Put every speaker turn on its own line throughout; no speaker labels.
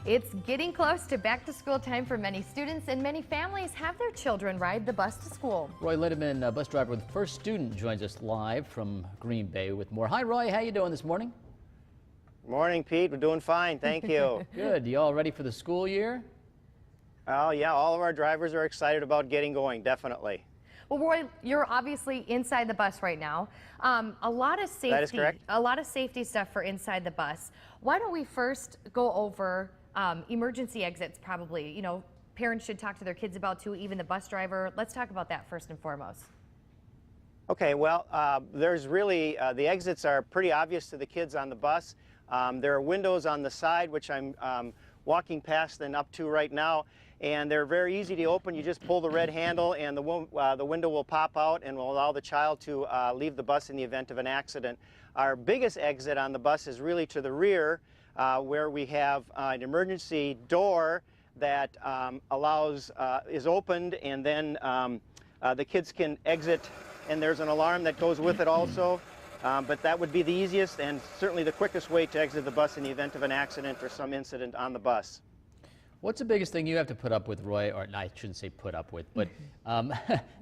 It's getting close to back to school time for many students, and many families have their children ride the bus to school.
Roy Lindemann, bus driver with First Student, joins us live from Green Bay with more. Hi, Roy. How you doing this morning?
Morning, Pete. We're doing fine. Thank you.
Good. You all ready for the school year?
Oh, yeah. All of our drivers are excited about getting going, definitely.
Well, Roy, you're obviously inside the bus right now. A lot of safety.
That is correct.
A lot of safety stuff for inside the bus. Why don't we first go over emergency exits? Probably, you know, parents should talk to their kids about too, even the bus driver. Let's talk about that first and foremost.
Okay. Well, there's really the exits are pretty obvious to the kids on the bus. There are windows on the side, which I'm walking past and up to right now, and they're very easy to open. You just pull the red handle and the window will pop out and will allow the child to leave the bus in the event of an accident. Our biggest exit on the bus is really to the rear, where we have an emergency door that is opened, and then the kids can exit, and there's an alarm that goes with it also. But that would be the easiest and certainly the quickest way to exit the bus in the event of an accident or some incident on the bus.
What's the biggest thing you have to put up with, Roy? Or I shouldn't say put up with, but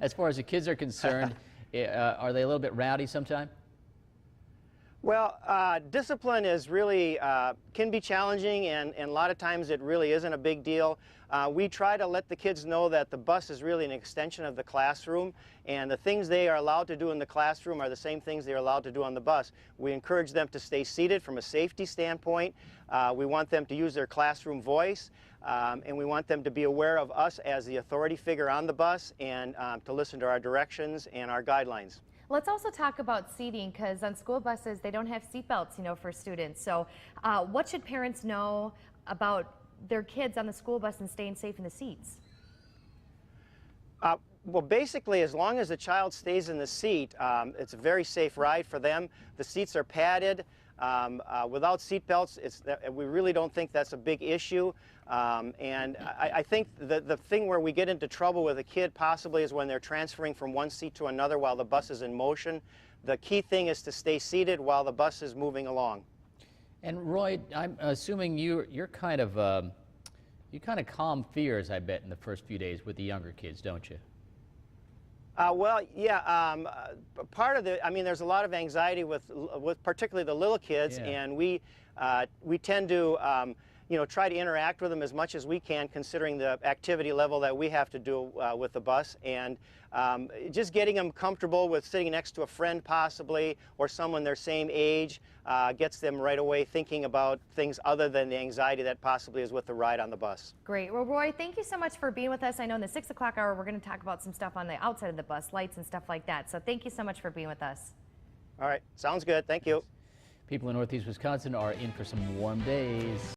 as far as the kids are concerned, are they a little bit rowdy sometime?
Well, discipline is really, can be challenging, and a lot of times it really isn't a big deal. We try to let the kids know that the bus is really an extension of the classroom, and the things they are allowed to do in the classroom are the same things they're allowed to do on the bus. We encourage them to stay seated from a safety standpoint. We want them to use their classroom voice, and we want them to be aware of us as the authority figure on the bus, and to listen to our directions and our guidelines.
Let's also talk about seating, because on school buses they don't have seat belts, you know, for students. So what should parents know about their kids on the school bus and staying safe in the seats?
Well, basically, as long as the child stays in the seat, it's a very safe ride for them. The seats are padded. Without seat belts, we really don't think that's a big issue. And I think the thing where we get into trouble with a kid possibly is when they're transferring from one seat to another while the bus is in motion. The key thing is to stay seated while the bus is moving along. And
Roy, I'm assuming you're kind of you kind of calm fears, I bet, in the first few days with the younger kids, don't you?
Well, yeah. Part of I mean, there's a lot of anxiety with particularly the little kids,
yeah.
And we tend to you know, try to interact with them as much as we can, considering the activity level that we have to do with the bus, and just getting them comfortable with sitting next to a friend possibly, or someone their same age, gets them right away thinking about things other than the anxiety that possibly is with the ride on the bus.
Great. Well, Roy, thank you so much for being with us. I know in the 6 o'clock hour we're going to talk about some stuff on the outside of the bus, lights and stuff like that. So thank you so much for being with us.
All right. Sounds good. Thank you.
People in Northeast Wisconsin are in for some warm days.